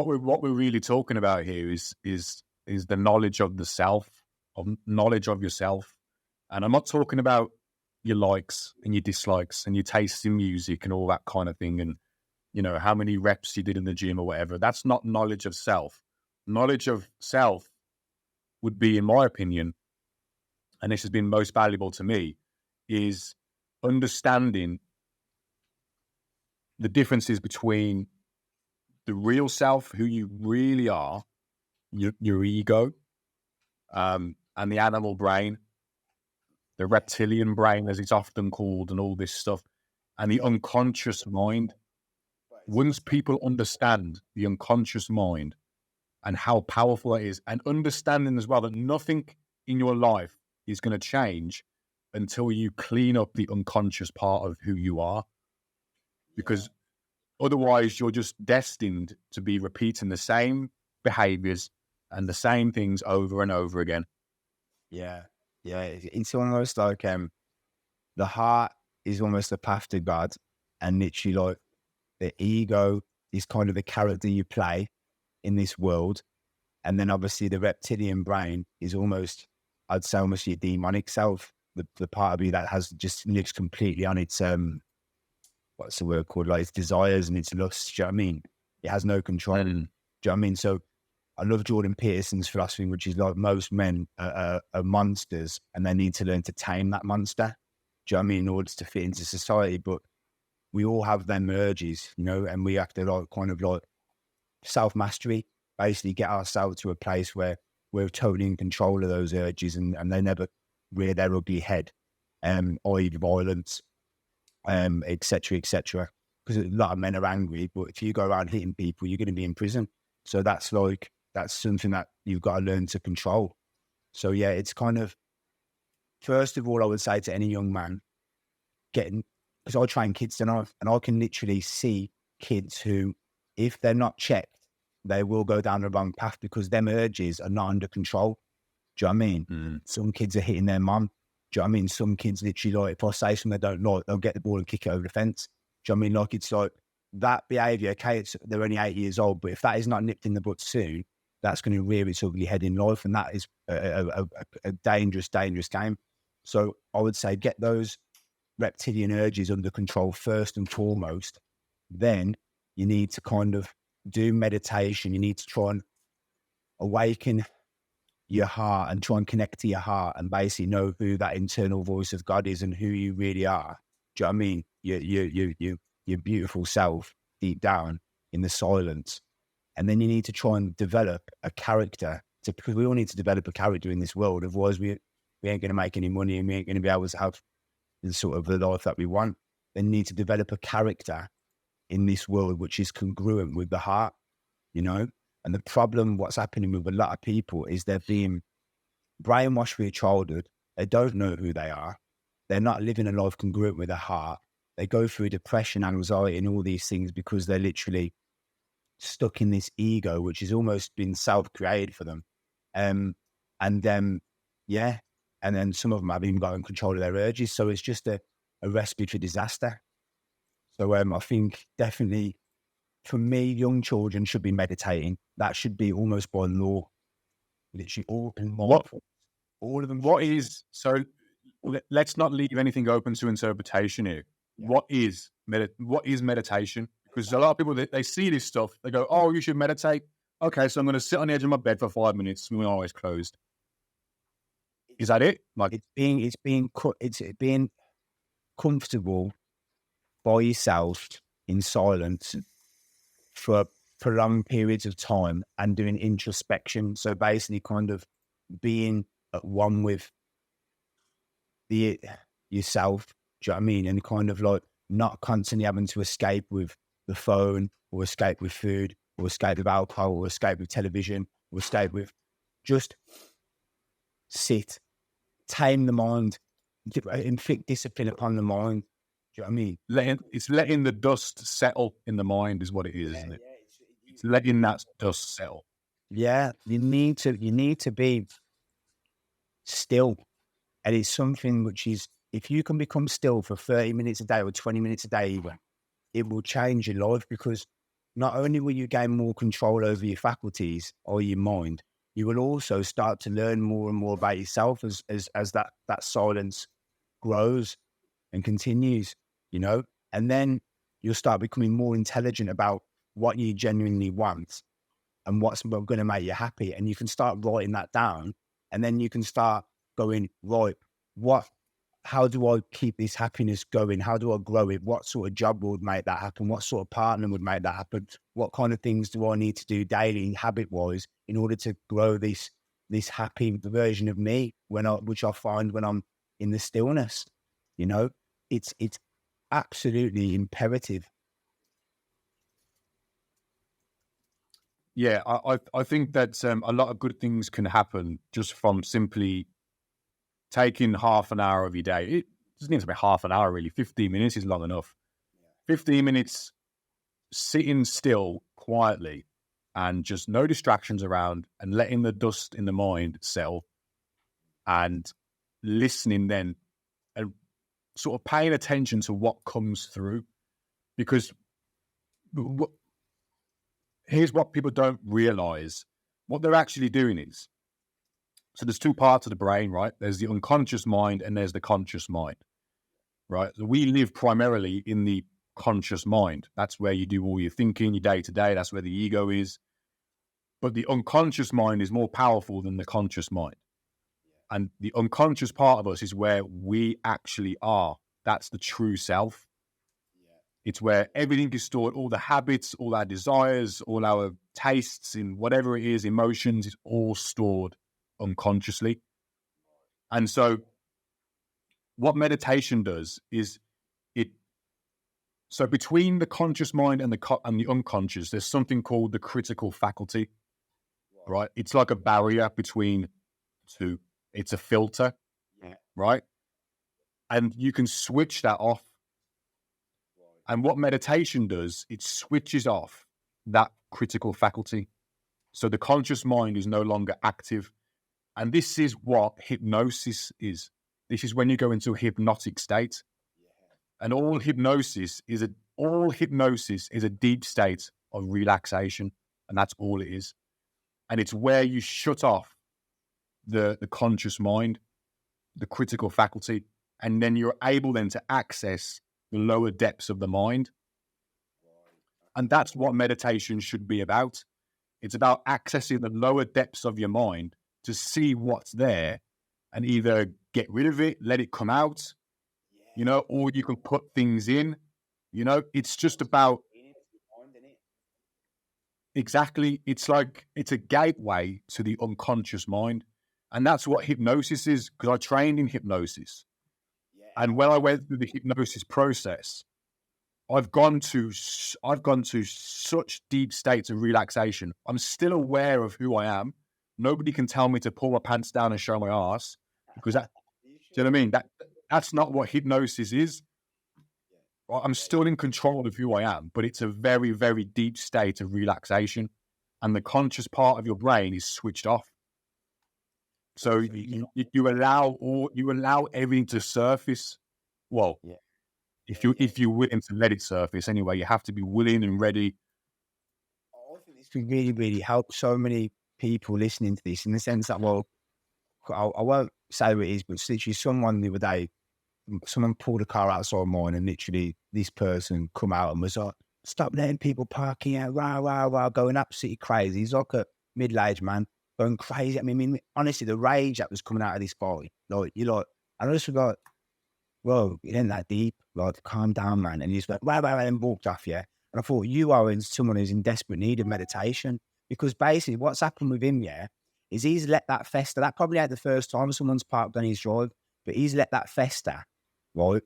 what we're really talking about here is the knowledge of the self, of knowledge of yourself. And I'm not talking about your likes and your dislikes and your tastes in music and all that kind of thing, and how many reps you did in the gym or whatever. That's not knowledge of self. Knowledge of self would be, in my opinion, and this has been most valuable to me, is understanding the differences between the real self, who you really are, your ego, and the animal brain, the reptilian brain, as it's often called, and all this stuff, and the unconscious mind. Once people understand the unconscious mind and how powerful it is, and understanding as well that nothing in your life is going to change until you clean up the unconscious part of who you are, because otherwise you're just destined to be repeating the same behaviors and the same things over and over again. Yeah. It's almost like the heart is almost a path to God, and literally like the ego is kind of the character you play in this world. And then obviously the reptilian brain is almost, I'd say, almost your demonic self, the part of you that just lives completely on its, what's the word called? Like its desires and its lusts. Do you know what I mean? It has no control. Do you know what I mean? So I love Jordan Peterson's philosophy, which is like most men are monsters and they need to learn to tame that monster. Do you know what I mean? In order to fit into society. But we all have them urges, and we have to like kind of like self-mastery, basically get ourselves to a place where we're totally in control of those urges and they never rear their ugly head, i.e. violence, et cetera, because a lot of men are angry, but if you go around hitting people, you're going to be in prison. So that's something that you've got to learn to control. So yeah, it's kind of, first of all, I would say to any young man, because I train kids and I can literally see kids who, if they're not checked, they will go down the wrong path because them urges are not under control. Do you know what I mean? Some kids are hitting their mum. Do you know what I mean? Some kids literally, like, if I say something they don't like, they'll get the ball and kick it over the fence. Do you know what I mean? Like, it's like that behaviour, okay, they're only 8 years old, but if that is not nipped in the butt soon, that's going to rear its ugly head in life, and that is a dangerous, dangerous game. So I would say get those reptilian urges under control first and foremost. Then you need to kind of do meditation. You need to try and awaken your heart and try and connect to your heart and basically know who that internal voice of God is and who you really are. Do you know what I mean? Your beautiful self deep down in the silence. And then you need to try and develop a character, because we all need to develop a character in this world. Otherwise, we ain't going to make any money and we ain't going to be able to have the sort of the life that we want. Then you need to develop a character in this world which is congruent with the heart, And the problem, what's happening with a lot of people, is they're being brainwashed through childhood. They don't know who they are. They're not living a life congruent with their heart. They go through depression, anxiety, and all these things because they're literally stuck in this ego, which has almost been self-created for them. And then some of them have even got control of their urges. So it's just a recipe for disaster. So I think definitely, for me, young children should be meditating. That should be almost by law. Literally all of them. What is, so let's not leave anything open to interpretation here. Yeah. What is meditation? Because a lot of people, they see this stuff, they go, oh, you should meditate. Okay, so I'm going to sit on the edge of my bed for 5 minutes with my eyes closed. Is that it? Like, it's being comfortable by yourself in silence for prolonged periods of time and doing introspection. So basically kind of being at one with yourself, do you know what I mean? And kind of like not constantly having to escape with the phone or escape with food or escape with alcohol or escape with television or escape with, just sit, tame the mind, inflict discipline upon the mind. Do you know what I mean? It's letting the dust settle in the mind is what it is, isn't it? It's letting that dust settle. Yeah, you need to be still. And it's something which is, if you can become still for 30 minutes a day or 20 minutes a day even, it will change your life, because not only will you gain more control over your faculties or your mind, you will also start to learn more and more about yourself as that silence grows and continues, you know, and then you'll start becoming more intelligent about what you genuinely want and what's going to make you happy. And you can start writing that down, and then you can start going, right, how do I keep this happiness going? How do I grow it? What sort of job would make that happen? What sort of partner would make that happen? What kind of things do I need to do daily, habit wise, in order to grow this happy version of me which I find when I'm in the stillness? You know, it's absolutely imperative. Yeah, I think that a lot of good things can happen just from simply taking half an hour of your day. It doesn't need to be half an hour, really. 15 minutes is long enough. 15 minutes sitting still quietly and just no distractions around and letting the dust in the mind settle and listening then and sort of paying attention to what comes through. Because here's what people don't realize. What they're actually doing is, so there's two parts of the brain, right? There's the unconscious mind and there's the conscious mind, right? So we live primarily in the conscious mind. That's where you do all your thinking, your day to day. That's where the ego is. But the unconscious mind is more powerful than the conscious mind. And the unconscious part of us is where we actually are. That's the true self. It's where everything is stored, all the habits, all our desires, all our tastes in whatever it is, emotions, it's all stored unconsciously. And so what meditation does is so between the conscious mind and the unconscious, there's something called the critical faculty, right? It's like a barrier between two. It's a filter, right? And you can switch that off. And what meditation does, it switches off that critical faculty. So the conscious mind is no longer active. And this is what hypnosis is. This is when you go into a hypnotic state. And all hypnosis is a deep state of relaxation. And that's all it is. And it's where you shut off the conscious mind, the critical faculty, and then you're able then to access the lower depths of the mind. And that's what meditation should be about. It's about accessing the lower depths of your mind to see what's there and either get rid of it, let it come out, you know, or you can put things in, you know, it's just about, exactly. It's like, it's a gateway to the unconscious mind. And that's what hypnosis is, because I trained in hypnosis. And when I went through the hypnosis process, I've gone to such deep states of relaxation. I'm still aware of who I am. Nobody can tell me to pull my pants down and show my ass, because that, do you know what I mean? That's not what hypnosis is. I'm still in control of who I am, but it's a very, very deep state of relaxation, and the conscious part of your brain is switched off. So you allow everything to surface. Well, if you're willing to let it surface, anyway, you have to be willing and ready. I think this could really, really help so many people listening to this, in the sense that, well, I won't say who it is, but literally someone the other day, someone pulled a car outside mine, and literally this person come out and was like, "Stop letting people parking out, rah, going absolutely crazy." He's like a middle-aged man going crazy. I mean, honestly, the rage that was coming out of this guy, like, and I just forgot, well, it ain't that deep, like, calm down, man. And he just went, rah, and walked off, yeah. And I thought, you are someone who's in desperate need of meditation, because basically what's happened with him, yeah, is he's let that fester. That probably ain't the first time someone's parked on his drive, but he's let that fester, right?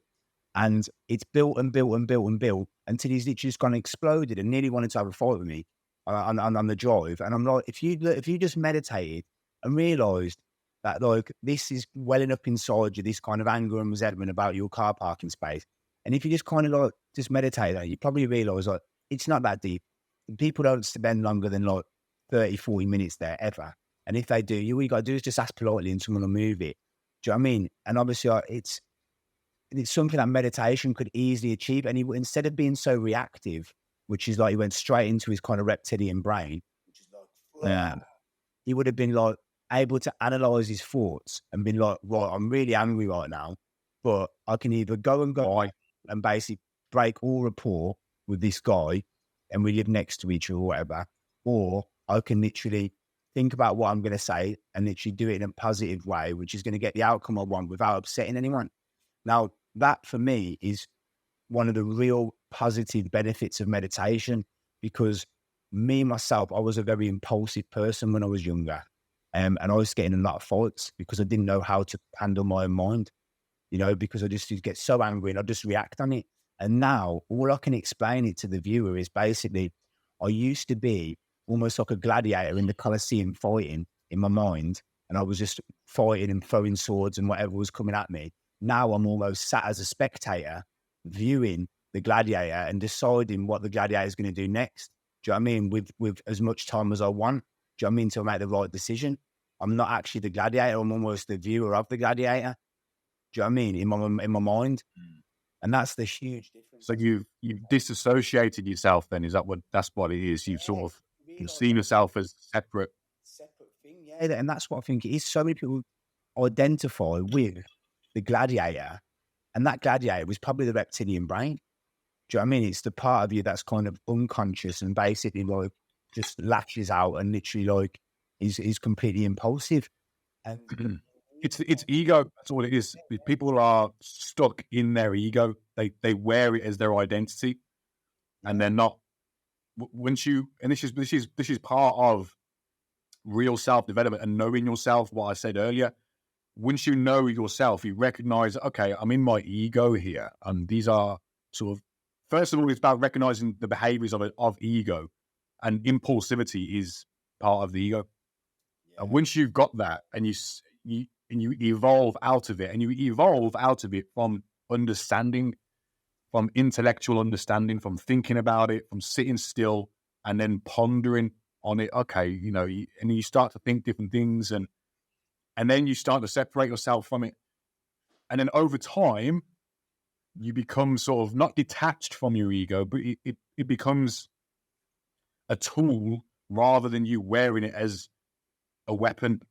And it's built and built and built and built until he's literally just gone exploded and nearly wanted to have a fight with me on the drive. And I'm like, if you just meditated and realised that, like, this is welling up inside you, this kind of anger and resentment about your car parking space, and if you just kind of like just meditate, you probably realise, like, it's not that deep. People don't spend longer than like 30, 40 minutes there ever. And if they do, all you got to do is just ask politely and someone will move it. Do you know what I mean? And obviously it's something that meditation could easily achieve. And instead of being so reactive, which is like he went straight into his kind of reptilian brain, which is like, he would have been like able to analyze his thoughts and been like, right, I'm really angry right now, but I can either go and basically break all rapport with this guy and we live next to each other or whatever, or I can literally think about what I'm going to say and literally do it in a positive way, which is going to get the outcome I want without upsetting anyone. Now, that for me is one of the real positive benefits of meditation, because me, myself, I was a very impulsive person when I was younger. And I was getting in a lot of fights because I didn't know how to handle my own mind, because I just get so angry and I just react on it. And now all I can explain it to the viewer is basically, I used to be almost like a gladiator in the Colosseum fighting in my mind. And I was just fighting and throwing swords and whatever was coming at me. Now I'm almost sat as a spectator viewing the gladiator and deciding what the gladiator is going to do next. Do you know what I mean? With as much time as I want. Do you know what I mean? To make the right decision. I'm not actually the gladiator. I'm almost the viewer of the gladiator. Do you know what I mean? In my mind. And that's the huge difference. So you've disassociated yourself then, that's what it is. You've sort of seen yourself as separate thing. Yeah. And that's what I think it is. So many people identify with the gladiator, and that gladiator was probably the reptilian brain. Do you know what I mean? It's the part of you that's kind of unconscious and basically like just lashes out and literally like is completely impulsive. And it's ego. That's all it is. People are stuck in their ego. They wear it as their identity, and they're not. Once you, and this is part of real self development and knowing yourself. What I said earlier. Once you know yourself, you recognize, okay, I'm in my ego here, and these are sort of. First of all, it's about recognizing the behaviors of ego, and impulsivity is part of the ego. Yeah. And once you've got that, and you evolve out of it, and you evolve out of it from understanding, from intellectual understanding, from thinking about it, from sitting still, and then pondering on it. Okay, and you start to think different things, and then you start to separate yourself from it, and then over time. You become sort of not detached from your ego, but it becomes a tool rather than you wearing it as a weapon.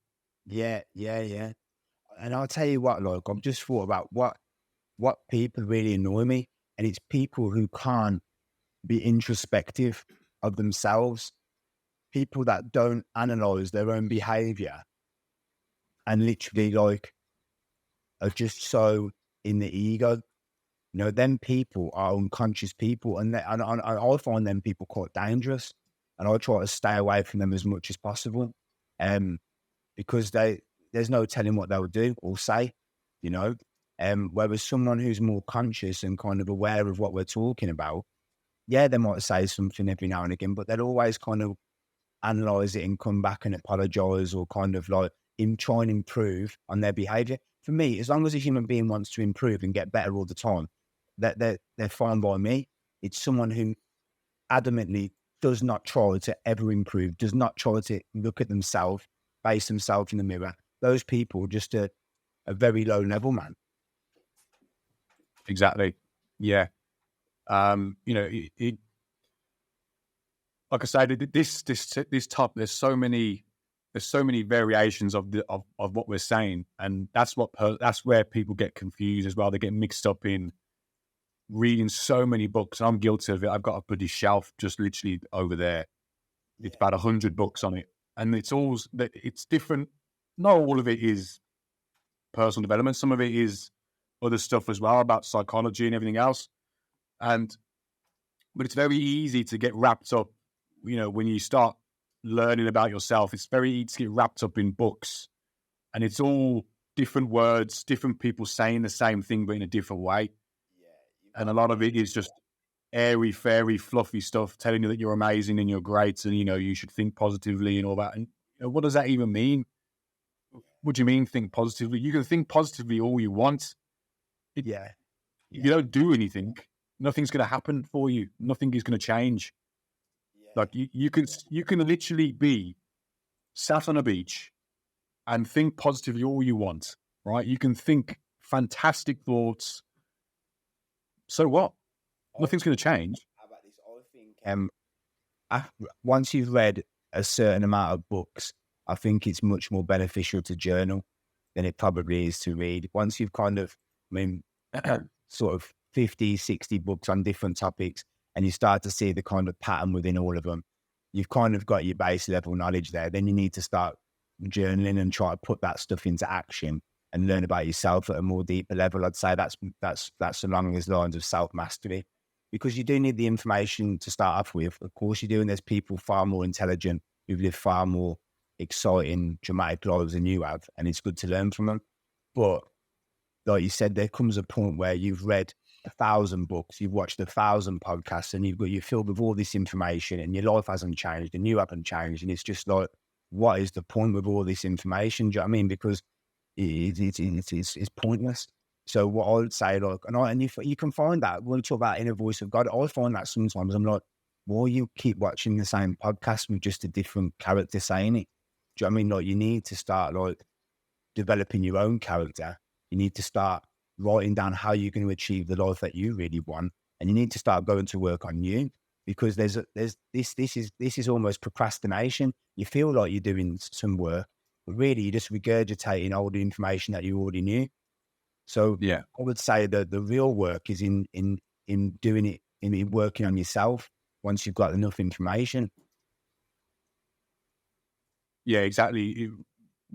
Yeah. And I'll tell you what, like, I've just thought about what people really annoy me, and it's people who can't be introspective of themselves, people that don't analyze their own behavior and literally like are just so in the ego. Them people are unconscious people, and I find them people quite dangerous, and I try to stay away from them as much as possible, because there's no telling what they'll do or say, whereas someone who's more conscious and kind of aware of what we're talking about, yeah, they might say something every now and again, but they'll always kind of analyze it and come back and apologize or kind of like try and improve on their behavior. For me, as long as a human being wants to improve and get better all the time, that they're fine by me. It's someone who adamantly does not try to ever improve, does not try to look at themselves, face themselves in the mirror. Those people just a very low level, man. Exactly. Yeah. Like I said, this top. There's so many variations of what we're saying, and that's where people get confused as well. They get mixed up in reading so many books, and I'm guilty of it. I've got a bloody shelf just literally over there. It's about 100 books on it, and it's different. Not all of it is personal development. Some of it is other stuff as well about psychology and everything else. But it's very easy to get wrapped up. When you start learning about yourself, it's very easy to get wrapped up in books, and it's all different words, different people saying the same thing but in a different way. And a lot of it is just airy, fairy, fluffy stuff telling you that you're amazing and you're great and, you should think positively and all that. And what does that even mean? What do you mean think positively? You can think positively all you want. If you don't do anything, nothing's going to happen for you. Nothing is going to change. Like you can literally be sat on a beach and think positively all you want, right? You can think fantastic thoughts. So what? Nothing's going to change. How about this? I think once you've read a certain amount of books, I think it's much more beneficial to journal than it probably is to read. Once you've kind of, sort of 50, 60 books on different topics, and you start to see the kind of pattern within all of them, you've kind of got your base level knowledge there. Then you need to start journaling and try to put that stuff into action and learn about yourself at a more deeper level. I'd say that's along those lines of self-mastery, because you do need the information to start off with. Of course you do, and there's people far more intelligent who've lived far more exciting, dramatic lives than you have, and it's good to learn from them. But like you said, there comes a point where you've read 1,000 books, you've watched 1,000 podcasts, and you're filled with all this information, and your life hasn't changed, and you haven't changed, and it's just like, what is the point with all this information? Do you know what I mean? Because it's pointless. So what I would say, like, and you can find that when we talk about inner voice of God, I find that sometimes I'm like, why you keep watching the same podcast with just a different character saying it? Do you know what I mean? Like, you need to start like developing your own character. You need to start writing down how you're going to achieve the life that you really want, and you need to start going to work on you, because this is almost procrastination. You feel like you're doing some work, but really you're just regurgitating all the information that you already knew. So Yeah. I would say that the real work is in doing it, in working on yourself once you've got enough information. Yeah, exactly.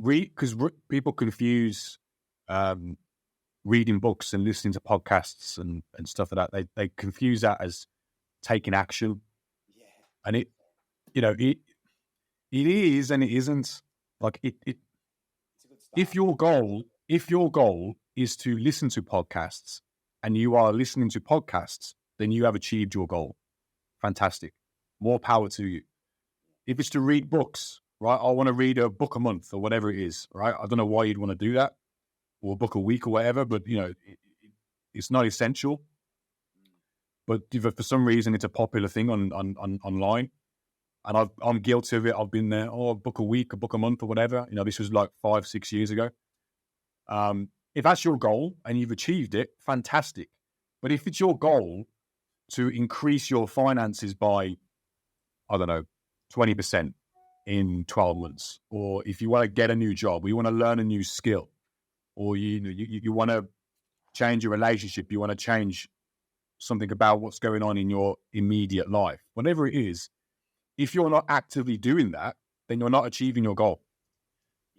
Because people confuse reading books and listening to podcasts and stuff like that. They confuse that as taking action. Yeah. And it is and it isn't. Like if your goal is to listen to podcasts and you are listening to podcasts, then you have achieved your goal. Fantastic. More power to you. If it's to read books, right? I want to read a book a month or whatever it is, right? I don't know why you'd want to do that, or a book a week or whatever, but it's not essential. But for some reason, it's a popular thing on online, and I'm guilty of it. I've been there. A book a week, a book a month, or whatever. This was like 5-6 years ago. If that's your goal and you've achieved it, fantastic. But if it's your goal to increase your finances by, I don't know, 20% in 12 months, or if you want to get a new job, or you want to learn a new skill, or you want to change your relationship, you want to change something about what's going on in your immediate life, whatever it is, if you're not actively doing that, then you're not achieving your goal.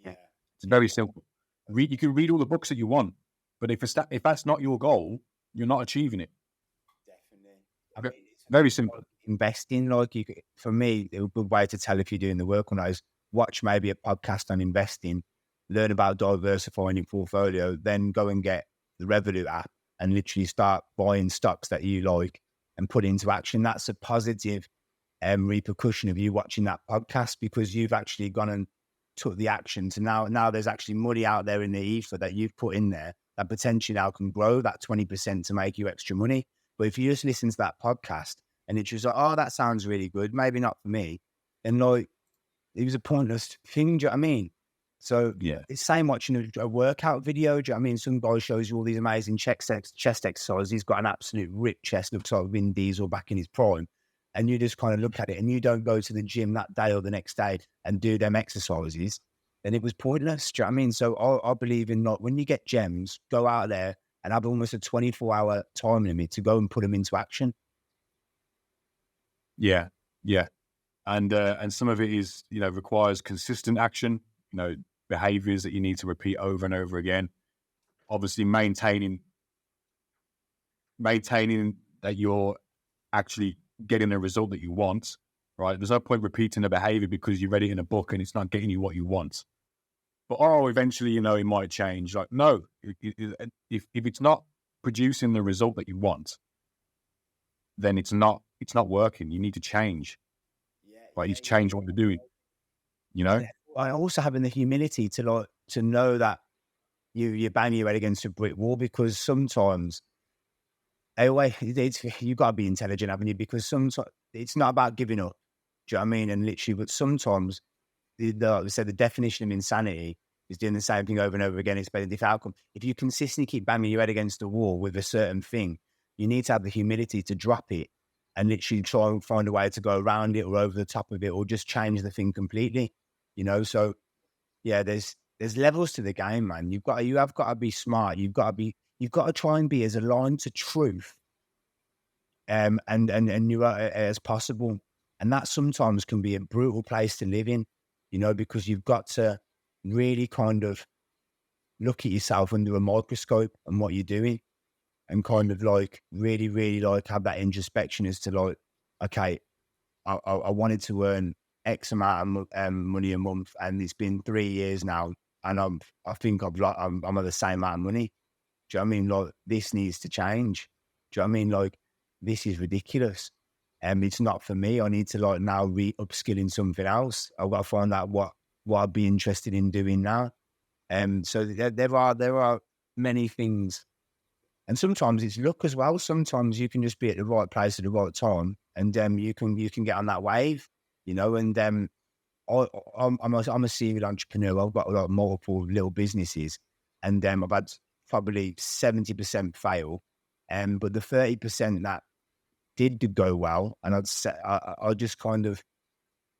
Yeah. It's very simple. You can read all the books that you want, but if that's not your goal, you're not achieving it. Definitely. Very simple. Investing, for me, a good way to tell if you're doing the work or not is watch maybe a podcast on investing, learn about diversifying your portfolio, then go and get the Revolut app and literally start buying stocks that you like and put into action. That's a positive repercussion of you watching that podcast, because you've actually gone and took the action to now there's actually money out there in the ether that you've put in there that potentially now can grow that 20% to make you extra money. But if you just listen to that podcast and it's just like, oh, that sounds really good, maybe not for me, then like, it was a pointless thing. Do you know what I mean? So yeah, it's same watching a workout video. Do you know what I mean? Some guy shows you all these amazing chest exercises. He's got an absolute ripped chest, looks like Vin Diesel back in his prime. And you just kind of look at it and you don't go to the gym that day or the next day and do them exercises, then it was pointless. Do you know what I mean? So I believe in, like, when you get gems, go out there and have almost a 24-hour time limit to go and put them into action. Yeah. And some of it is, requires consistent action, behaviors that you need to repeat over and over again. Obviously maintaining that you're actually getting the result that you want, right? There's no point repeating a behavior because you read it in a book and it's not getting you what you want. But eventually, it might change. Like, no, if it's not producing the result that you want, then it's not working. You need to change. Right? You need to change what you're doing. I also having the humility to know that you bang your head against a brick wall, because sometimes you've got to be intelligent, haven't you? Because sometimes it's not about giving up. Do you know what I mean? And literally, but sometimes the definition of insanity is doing the same thing over and over again, expecting different outcome. If you consistently keep banging your head against the wall with a certain thing, you need to have the humility to drop it and literally try and find a way to go around it or over the top of it or just change the thing completely, So yeah, there's levels to the game, man. You have got to be smart. You've got to try and be as aligned to truth, and you are as possible. And that sometimes can be a brutal place to live in, because you've got to really kind of look at yourself under a microscope and what you're doing, and kind of like really, really like have that introspection as to like, okay, I wanted to earn X amount of money a month, and it's been 3 years now, and I think I'm at the same amount of money. Do you know what I mean? Like, this needs to change. Do you know what I mean? Like, this is ridiculous. It's not for me. I need to like now upskill in something else. I've got to find out what I'd be interested in doing now. So there are many things, and sometimes it's luck as well. Sometimes you can just be at the right place at the right time, and you can get on that wave, And I'm a serial entrepreneur. I've got like multiple little businesses, and I've had probably 70% fail, but the 30% that did go well, and I'd say I just kind of,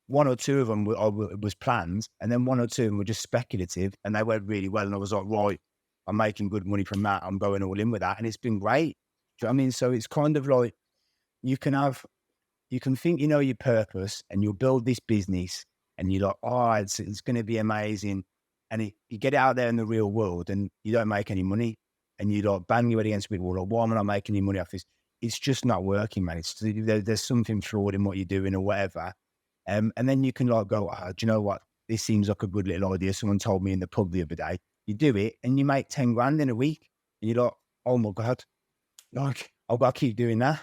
one or two of them was planned, and then one or two of them were just speculative, and they went really well. And I was like, right, I'm making good money from that. I'm going all in with that, and it's been great. Do you know what I mean? So it's kind of like you can think your purpose, and you'll build this business, and you're like, oh, it's going to be amazing, and you get it out there in the real world, and you don't make any money, and you like bang your head against people, like, why am I not making any money off this? It's just not working, man. There's something flawed in what you're doing or whatever. And then you can like go, oh, do you know what? This seems like a good little idea. Someone told me in the pub the other day. You do it and you make 10 grand in a week. And you're like, oh my God, like I've got to keep doing that.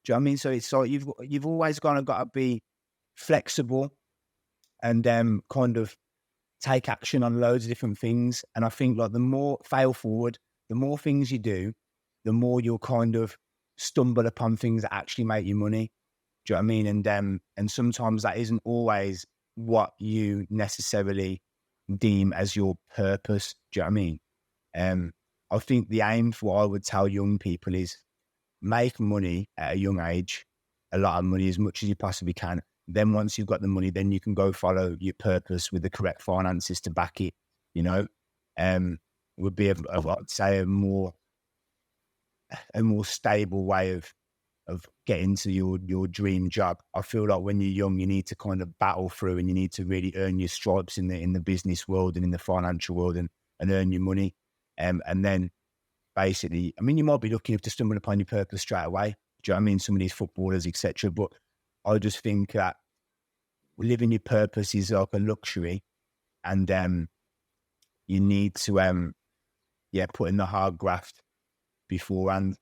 Do you know what I mean? So it's like you've always got to be flexible and kind of take action on loads of different things. And I think like the more fail forward, the more things you do, the more you'll kind of stumble upon things that actually make you money. Do you know what I mean? And sometimes that isn't always what you necessarily deem as your purpose. Do you know what I mean? I think the aim for what I would tell young people is make money at a young age, a lot of money, as much as you possibly can. Then once you've got the money, then you can go follow your purpose with the correct finances to back it. Would be I'd say a more stable way of getting to your dream job. I feel like when you're young, you need to kind of battle through, and you need to really earn your stripes in the business world and in the financial world, and earn your money. And then basically, I mean, you might be lucky enough to stumble upon your purpose straight away. Do you know what I mean? Some of these footballers, etc. But I just think that living your purpose is like a luxury, and you need to put in the hard graft beforehand.